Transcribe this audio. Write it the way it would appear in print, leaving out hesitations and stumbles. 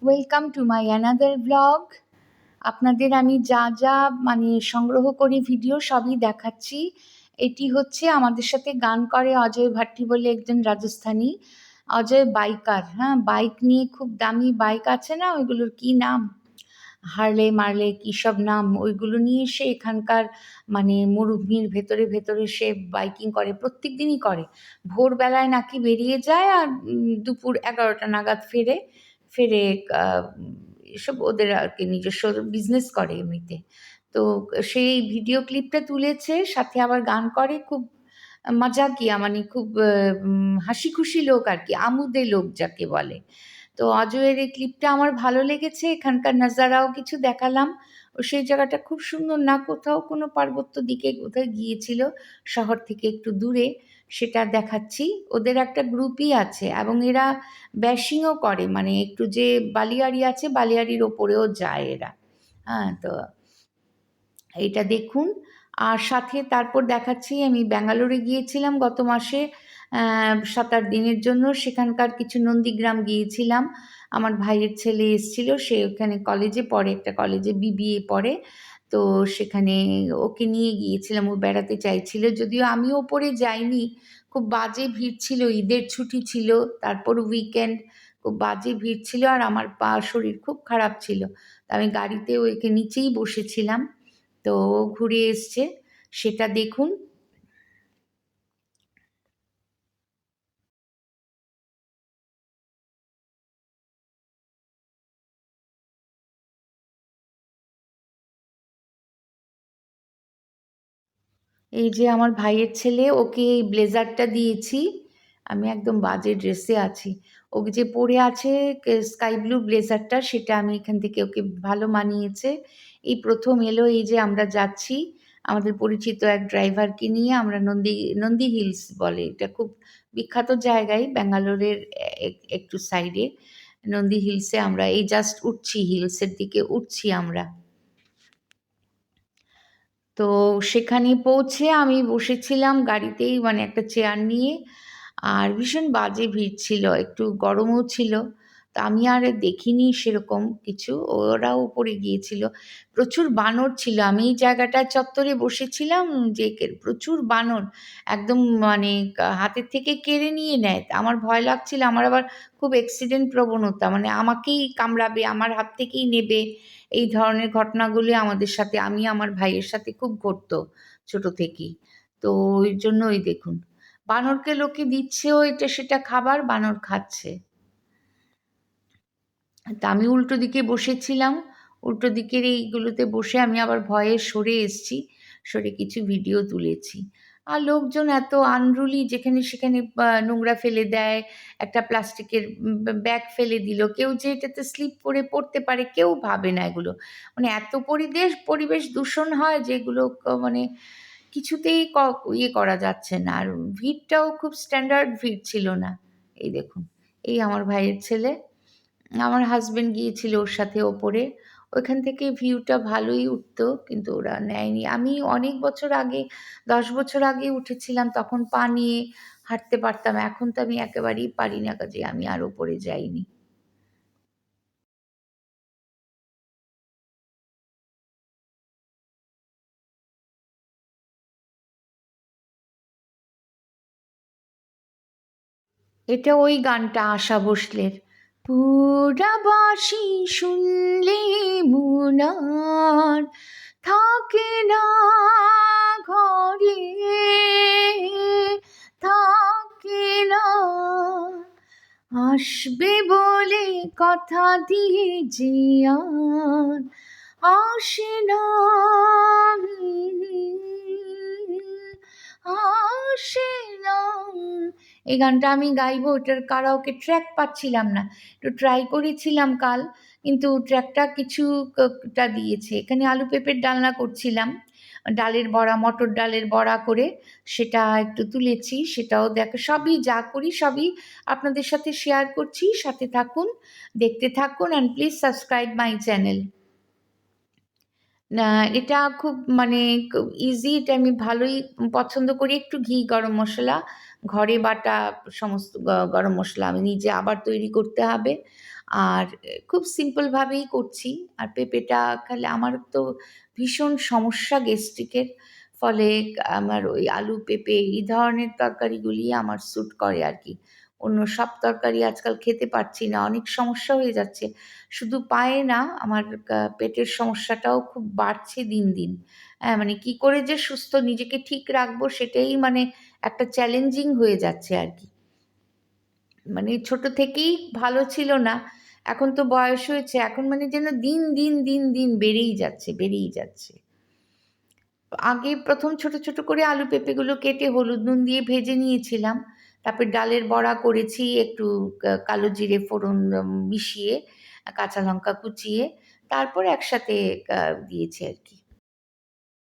Welcome to my another blog. আপনাদের আমি যা যা সংগ্রহ করি ভিডিও সবই দেখাচ্ছি। এটি হচ্ছে আমাদের সাথে গান করে অজয় ভাট্টি বলে একজন রাজস্থানী। অজয় বাইকার, হ্যাঁ, বাইক নিয়ে খুব দামি বাইক আছে না, ওইগুলোর কি নাম, হার্লে মার্লে কী সব নাম, ওইগুলো নিয়ে সে এখানকার মরুভূমির ভেতরে ভেতরে সে বাইকিং করে, প্রত্যেক দিনই করে। ভোরবেলায় নাকি বেরিয়ে যায় আর দুপুর 11টা নাগাদ ফেরে ফেরে এসব ওদের আর কি নিজস্ব বিজনেস করে এমনিতে। তো সেই ভিডিও ক্লিপটা তুলেছে, সাথে আবার গান করে, খুব মজাকিয়া, খুব হাসি খুশি লোক আর কি, আমোদে লোক যাকে বলে। তো অজয়ের এই ক্লিপটা আমার ভালো লেগেছে, এখানকার নাজারাও কিছু দেখালাম। ও সেই জায়গাটা খুব সুন্দর, না কোথাও কোনো পার্বত্য দিকে কোথায় গিয়েছিল, শহর থেকে একটু দূরে, সেটা দেখাচ্ছি। ওদের একটা গ্রুপই আছে এবং এরা ব্যাশিংও করে, একটু যে বালিয়াড়ি আছে বালিয়াড়ির ওপরেও যায় এরা। হ্যাঁ, তো এইটা দেখুন। আর সাথে তারপর দেখাচ্ছি, আমি ব্যাঙ্গালোরে গিয়েছিলাম গত মাসে 7-8 দিনের জন্য। সেখানকার কিছু নন্দীগ্রাম গিয়েছিলাম, আমার ভাইয়ের ছেলে এসেছিল, সে ওখানে কলেজে পড়ে, একটা কলেজে বিবিএ পড়ে। তো সেখানে ওকে নিয়ে গিয়েছিলাম, ও বেড়াতে চাইছিল, যদিও আমিও ওপরে যাইনি। খুব বাজে ভিড় ছিল, ঈদের ছুটি ছিল, তারপর উইকেন্ড, খুব বাজে ভিড় ছিল, আর আমার শরীর খুব খারাপ ছিল। আমি গাড়িতে ওইকে নিচেই বসেছিলাম। তো ঘুরে এসছে, সেটা দেখুন। এই যে আমার ভাইয়ের ছেলে, ওকে এই ব্লেজারটা দিয়েছি, আমি একদম বাজে ড্রেসে আছি। ওকে যে পরে আছে স্কাই ব্লু ব্লেজারটা, সেটা আমি এখান থেকে, ওকে ভালো মানিয়েছে। এই প্রথম এলো, এই যে আমরা যাচ্ছি আমাদের পরিচিত এক ড্রাইভারকে নিয়ে, আমরা নন্দী হিলস বলে, এটা খুব বিখ্যাত জায়গায় ব্যাঙ্গালোরের একটু সাইডে। নন্দী হিলসে আমরা এই জাস্ট উঠছি, হিলসের দিকে উঠছি আমরা। তো সেখানে পৌঁছে আমি বসেছিলাম গাড়িতেই, একটা চেয়ার নিয়ে, আর ভীষণ বাজে ভিড় ছিল, একটু গরমও ছিল। তা আমি আর দেখিনি সেরকম কিছু, ওরাও উপরে গিয়েছিল। প্রচুর বানর ছিল, আমি এই জায়গাটায় চত্বরে বসেছিলাম, যে প্রচুর বানর, একদম হাতের থেকে কেড়ে নিয়ে নেয়। আমার ভয় লাগছিল, আমার আবার খুব অ্যাক্সিডেন্ট প্রবণতা, আমাকেই কামড়াবে, আমার হাত থেকেই নেবে, এই ধরনের ঘটনাগুলি আমাদের সাথে, আমি আমার ভাইয়ের সাথে খুব ঘটতো ছোট থেকেই। তো ওই জন্যই দেখুন, বানরকে লোকে দিচ্ছেও এটা সেটা খাবার, বানর খাচ্ছে। তা আমি উল্টো দিকে বসেছিলাম, উল্টো দিকের এইগুলোতে বসে আমি আবার ভয়ে সরে এসেছি, সরে কিছু ভিডিও তুলেছি। আর লোকজন এত আনরুলি, যেখানে সেখানে নোংরা ফেলে দেয়, একটা প্লাস্টিকের ব্যাগ ফেলে দিল, কেউ যে এটাতে স্লিপ করে পড়তে পারে কেউ ভাবে না এগুলো। এত পরিবেশ দূষণ হয় যেগুলো কিছুতেই ইয়ে করা যাচ্ছে না। আর ভিড়টাও খুব স্ট্যান্ডার্ড ভিড় ছিল না। এই দেখুন, এই আমার ভাইয়ের ছেলে, আমার হাজবেন্ড গিয়েছিল ওর সাথে ওপরে। ওইখান থেকে ভিউটা ভালোই উঠতো, কিন্তু ওরা নেয়নি। আমি অনেক বছর আগে, 10 বছর আগে উঠেছিলাম, তখন পা নিয়ে হাঁটতে পারতাম, এখন তো আমি একেবারেই পারি না, কাজে আমি আর ওপরে যাইনি। এটা ওই গানটা আশা ভোসলের, পুরাবাসী শুনলে মুনার থাকে না ঘরে, থাকে না, আসবে বলে কথা দিয়ে যে আর আসে না, আসে না। এই গানটা আমি গাইবো, ওটার কারাওকে ট্র্যাক পাচ্ছিলাম না, একটু ট্রাই করেছিলাম কাল, কিন্তু ট্র্যাকটা কিছুটা দিয়েছে। এখানে আলু পেঁপের ডালনা করছিলাম, ডালের বড়া, মটর ডালের বড়া করে, সেটা একটু তুলেছি, সেটাও দেখো, সবই যা করি সবই আপনাদের সাথে শেয়ার করছি। সাথে থাকুন, দেখতে থাকুন, and please subscribe my channel. না, এটা খুব ইজি, এটা আমি ভালোই পছন্দ করি, একটু ঘি, গরম মশলা, ঘরে বাটা সমস্ত গরম মসলা আমি নিজে আবার তৈরি করতে হবে। আর খুব সিম্পলভাবেই করছি। আর পেঁপেটা খেলে আমার তো ভীষণ সমস্যা গ্যাস্ট্রিকের। ফলে আমার ওই আলু, পেঁপে এই ধরনের তরকারিগুলিই আমার স্যুট করে আরকি। অন্য সব তরকারি আজকাল খেতে পারছি না। অনেক সমস্যা হয়ে যাচ্ছে। শুধু পায়ে না, আমার পেটের সমস্যাটাও খুব বাড়ছে দিন, দিন। মানে কি করে যে সুস্থ নিজেকে ঠিক রাখবো সেটাই মানে একটা চ্যালেঞ্জিং হয়ে যাচ্ছে আরকি। মানে ছোট থেকেই ভালো ছিল না। এখন তো বয়স হয়েছে। এখন মানে যেন দিন, দিন, দিন, দিন বেড়েই যাচ্ছে, বেড়েই যাচ্ছে। আগে ১ম ছোট, ছোট করে আলু পেঁপেগুলো কেটে হলুদ নুন দিয়ে ভেজে নিয়েছিলাম। তারপর ডালের বড়া করেছি একটু কালো জিরে ফোড়ন মিশিয়ে, কাঁচা লঙ্কা কুচিয়ে, তারপর একসাথে আ দিয়েছি আরকি।